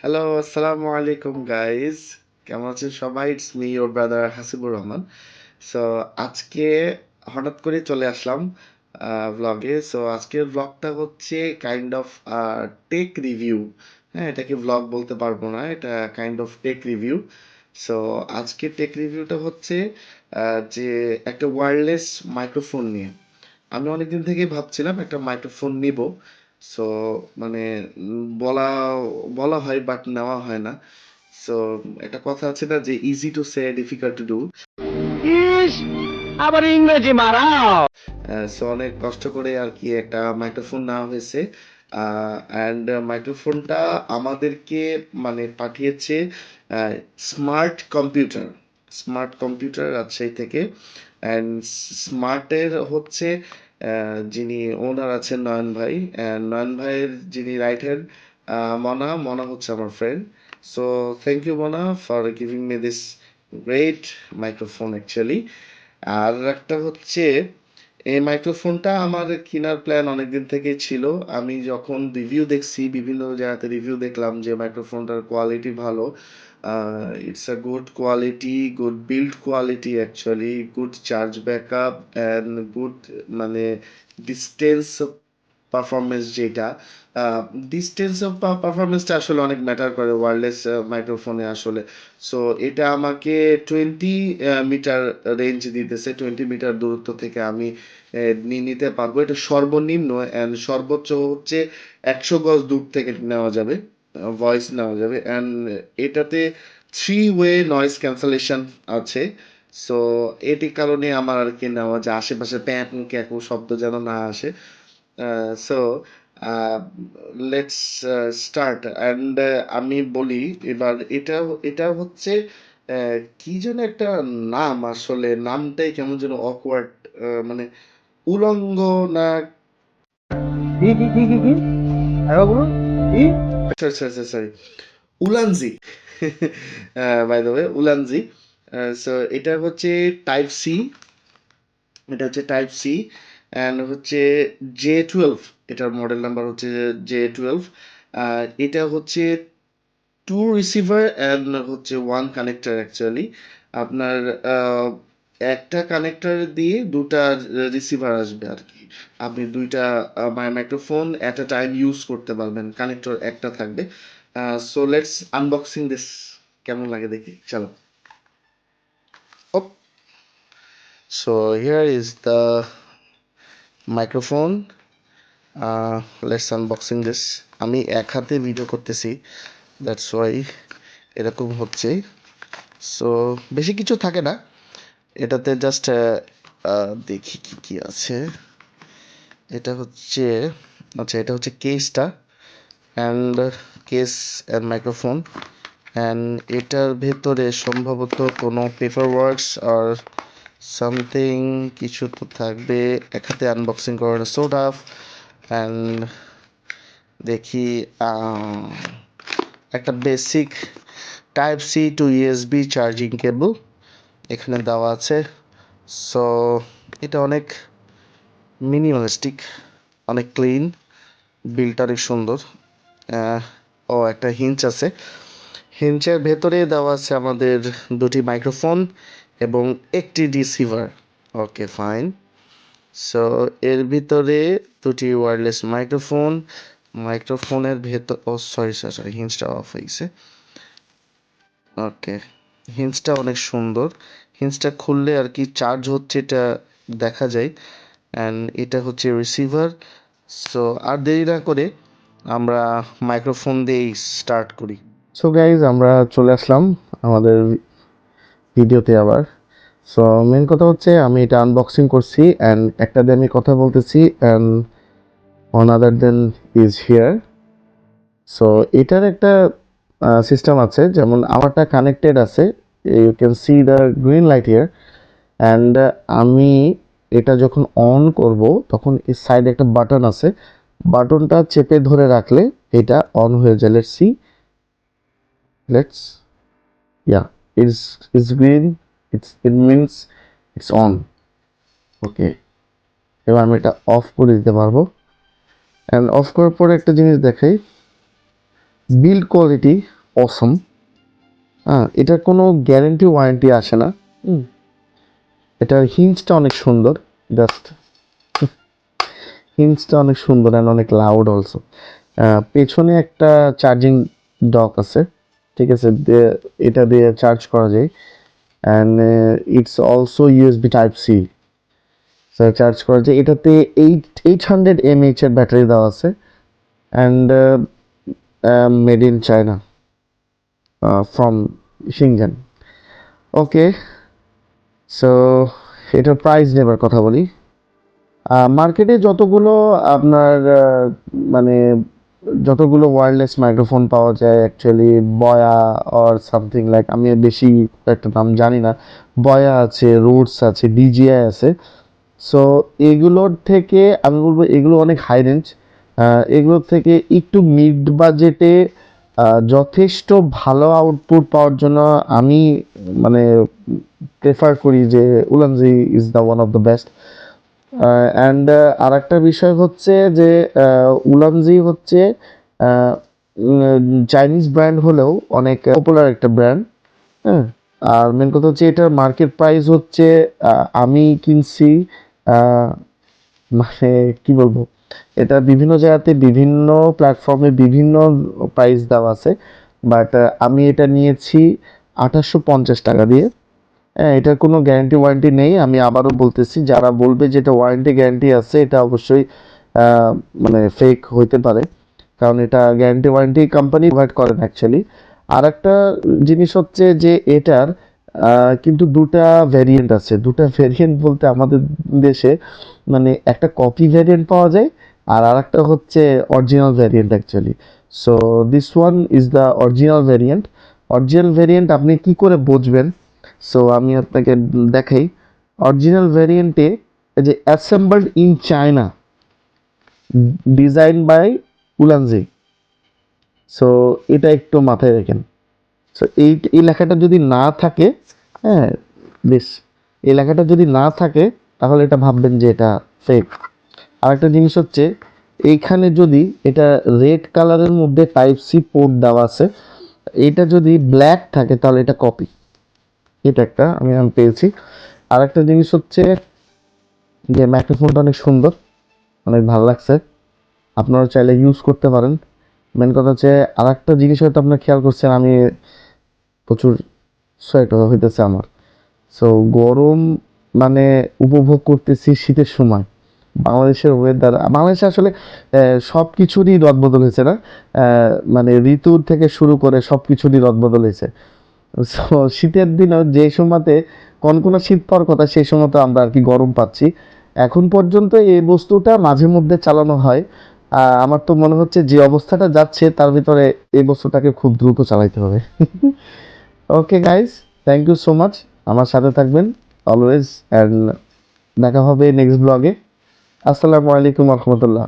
Hello, আসসালামু আলাইকুম guys. কেমন আছেন সবাই? It's me your brother Hasibur Rahman. So আজকে হঠাৎ করে চলে আসলাম ভ্লগে। সো আজকের ভ্লগটা হচ্ছে কাইন্ড অফ টেক রিভিউ। হ্যাঁ, এটাকে ভ্লগ বলতে পারবো না। এটা kind of take review. So আজকের টেক রিভিউটা হচ্ছে যে একটা ওয়্যারলেস মাইক্রোফোন নিয়ে। আমি অনেকদিন থেকেই ভাবছিলাম একটা মাইক্রোফোন নিব। সো মানে বলা বলা হয় বাট নেওয়া হয় না। সো একটা কথা আছে না যে easy to say difficult to do. ইস, আবার ইংরেজি মারাও। সো অনেক কষ্ট করে আর কি একটা মাইক্রোফোন নেওয়া হয়েছে। অ্যান্ড মাইক্রোফোনটা আমাদেরকে মানে পাঠিয়েছে smart computer. Smart computer Rajshahi থেকে। অ্যান্ড স্মার্টের হচ্ছে যিনি ওনার আছেন নয়ন ভাই। নয়ন ভাইয়ের যিনি রাইট হ্যান্ড মনা। মনা হচ্ছে আমার friend. So thank you Mona for giving me this great microphone actually. আর একটা হচ্ছে এই মাইক্রোফোনটা আমার কেনার প্ল্যান অনেকদিন থেকেই ছিল। আমি যখন রিভিউ দেখছি, বিভিন্ন জায়গাতে রিভিউ দেখলাম যে মাইক্রোফোনটার কোয়ালিটি ভালো। It's a good quality, good build quality actually, good charge backup and good মানে ডিস্টেন্স পারফরমেন্স যেটা ডিস্টেন্স অফ পারফরমেন্সটা আসলে অনেক ম্যাটার করে ওয়্যারলেস মাইক্রোফোনে আসলে। সো এটা আমাকে 20 মিটার রেঞ্জ দিতেছে। 20 মিটার দূরত্ব থেকে আমি নিতে পারবো। এটা সর্বনিম্ন অ্যান্ড সর্বোচ্চ হচ্ছে 100 গজ দূর থেকে নেওয়া যাবে, ভয়েস নেওয়া যাবে। অ্যান্ড এটাতে থ্রি ওয়ে নয়েজ ক্যান্সেলেশন আছে। সো এটির কারণে আমার আর কি নেওয়া যে আশেপাশে প্যাঁক ক্যাকু শব্দ যেন না আসে। সো লেটস স্টার্ট অ্যান্ড আমি বলি এবার এটা হচ্ছে কি যেন একটা নাম, আসলে নামটাই কেমন যেন অকওয়ার্ড, মানে উলঙ্গ না। কি আরেকবার বলুন। কি? Sorry, Ulanzi. By the way Ulanzi. So এটা হচ্ছে টাইপ সি। এটা হচ্ছে টাইপ সি অ্যান্ড হচ্ছে J12। এটার মডেল নাম্বার হচ্ছে J12। এটা হচ্ছে টু রিসিভার অ্যান্ড হচ্ছে ওয়ান কানেক্টর অ্যাকচুয়ালি। আপনার আহ, একটা কানেক্টর দিয়ে দুটা রিসিভার আসবে আর কি। আপনি দুইটা microphone at a time use করতে পারবেন, কানেক্টর একটা থাকবে। So let's unboxing this. কেমন লাগে দেখি, চলো। So here is the microphone. Let's unboxing this. আমি এক হাতে ভিডিও করতেছি, দ্যাটস ওয়াই এরকম হচ্ছে। সো বেশি কিছু থাকে না এটাতে, জাস্ট দেখি কি কি আছে। এটা হচ্ছে, আচ্ছা এটা হচ্ছে কেসটা and case and microphone. And এটার ভেতরে সম্ভবত কোনো পেপার ওয়ার্কস আর সামথিং কিছু তো থাকবে। এক হাতে আনবক্সিং করার সোডা। অ্যান্ড দেখি একটা basic type C to USB charging cable এখানে দেওয়া আছে। সো এটা অনেক মিনিমালিস্টিক, অনেক ক্লিন, বিলটা অনেক সুন্দর। আহ, ও একটা হিঞ্চ আছে। হিঞ্চের ভেতরে দেওয়া আছে আমাদের দুটি মাইক্রোফোন এবং একটি রিসিভার। Okay fine. সো এর ভিতরে দুটি ওয়্যারলেস মাইক্রোফোন। মাইক্রোফোনের ভেতর, ও সরি সরি সরি, হিঞ্চটা অফ হয়েছে। ওকে, হিঞ্চটা অনেক সুন্দর। হিঞ্চটা খুললে আর কি চার্জ হচ্ছে এটা দেখা যায়। অ্যান্ড এটা হচ্ছে রিসিভার। সো আর দেরি না করে আমরা মাইক্রোফোন দিয়েই স্টার্ট করি। সো গাইজ আমরা চলে আসলাম আমাদের ভিডিওতে আবার। সো মেন কথা হচ্ছে আমি এটা আনবক্সিং করছি অ্যান্ড একটা দিয়ে আমি কথা বলতেছি and on other then is here. So এটার একটা সিস্টেম আছে, যেমন আমারটা কানেক্টেড আছে, you can see the green light here. And আমি এটা যখন অন করব তখন এই সাইডে একটা বাটন আছে, বাটনটা চেপে ধরে রাখলে এটা অন হয়ে যায়। Let's see, let's, yeah, it's green, it means it's on. Okay, এবার আমি এটা অফ করে দিতে পারবো। অ্যান্ড অফ করার পরে একটা জিনিস দেখাই, বিল্ড কোয়ালিটি অসম। হ্যাঁ, এটার কোনো গ্যারেন্টি ওয়ারেন্টি আসে না। এটার হিঞ্জটা অনেক সুন্দর, জাস্ট হিঞ্জটা অনেক সুন্দর অ্যান্ড অনেক লাউড অলসো। পেছনে একটা চার্জিং ডক আছে, ঠিক আছে, এটা দিয়ে চার্জ করা যায়। And it's also USB type C, charge করা যায়। এটাতে 800 mAh এর ব্যাটারি দেওয়া আছে, and made in China, from Shenzhen. Okay, so এটার প্রাইস নেবার কথা বলি। মার্কেটে যতগুলো আপনার মানে যতগুলো ওয়্যারলেস মাইক্রোফোন পাওয়া যায়, অ্যাকচুয়ালি বয়া অর সামথিং লাইক, আমি বেশি একটা নাম জানি না। বয়া আছে, রোডস আছে, ডিজিআই আছে। সো এগুলোর থেকে আমি বলবো এগুলো অনেক হাই রেঞ্জ। এগুলোর থেকে একটু মিড বাজেটে যথেষ্ট ভালো আউটপুট পাওয়ার জন্য আমি মানে প্রেফার করি যে Ulanzi is the one of the best. And আর একটা বিষয় হচ্ছে যে উলানজি হচ্ছে চাইনিজ ব্র্যান্ড হলেও অনেক পপুলার একটা ব্র্যান্ড। হ্যাঁ, আর মেন কথা হচ্ছে এটার মার্কেট প্রাইস হচ্ছে আমি কিনছি, আহ, মানে কি বলবো, এটা বিভিন্ন জায়গাতে বিভিন্ন প্ল্যাটফর্মে বিভিন্ন প্রাইস দেওয়া আছে, বাট আমি এটা নিয়েছি 2850 টাকা দিয়ে। হ্যাঁ, এটার কোনো গ্যারান্টি ওয়ারেন্টি নেই। আমি আবারও বলতেছি, যারা বলবে যে এটা ওয়ারেন্টি গ্যারান্টি আছে, এটা অবশ্যই মানে ফেক হইতে পারে, কারণ এটা গ্যারান্টি ওয়ারেন্টি কোম্পানি প্রোভাইড করেন অ্যাকচুয়ালি। আর একটা জিনিস হচ্ছে যে এটার কিন্তু দুটা ভ্যারিয়েন্ট আছে। দুটা ভ্যারিয়েন্ট বলতে আমাদের দেশে মানে একটা কপি ভ্যারিয়েন্ট পাওয়া যায়, আর আরেকটা হচ্ছে original variant actually. So this one is the original variant. Original variant আপনি কি করে বুঝবেন? সো আমি আপনাকে দেখাই। অরিজিনাল ভ্যারিয়েন্টে যে assembled in China, design by Ulanzi. So এটা একটু মাথায় রাখেন। সো এই লেখাটা যদি না থাকে, হ্যাঁ, বেশ, এই লেখাটা যদি না থাকে তাহলে এটা ভাববেন যে এটা ফেক। আর একটা জিনিস হচ্ছে, এইখানে যদি এটা রেড কালারের মধ্যে টাইপ সি পোর্ট দেওয়া আছে, এটা যদি ব্ল্যাক থাকে তাহলে এটা কপি। এটা একটা আমি পেয়েছি। আর একটা জিনিস হচ্ছে যে মাইক্রোফোনটা অনেক সুন্দর, অনেক ভালো লাগছে, আপনারা চাইলে ইউজ করতে পারেন। মেন কথা হচ্ছে আর একটা জিনিস হয়তো আপনারা খেয়াল করছেন, আমি প্রচুর সোয়েট হইতেছে আমার। সো গরম মানে উপভোগ করতেছি শীতের সময়। বাংলাদেশের ওয়েদার, বাংলাদেশে আসলে সব কিছুরই রদবদল হয়েছে না, মানে ঋতুর থেকে শুরু করে সব কিছুরই রদবদল হয়েছে। সো শীতের দিনেও যে সময়তে কনকনা শীত পাওয়ার কথা, সেই সময় তো আমরা আর কি গরম পাচ্ছি। এখন পর্যন্ত এই বস্তুটা মাঝে মধ্যে চালানো হয়। আমার তো মনে হচ্ছে যে অবস্থাটা যাচ্ছে তার ভিতরে এই বস্তুটাকে খুব দ্রুত চালাইতে হবে। Okay guys, thank you so much, আমার সাথে থাকবেন অলওয়েজ, অ্যান্ড দেখা হবে নেক্সট ব্লগে। আসসালামু আলাইকুম রহমতুল্লাহ।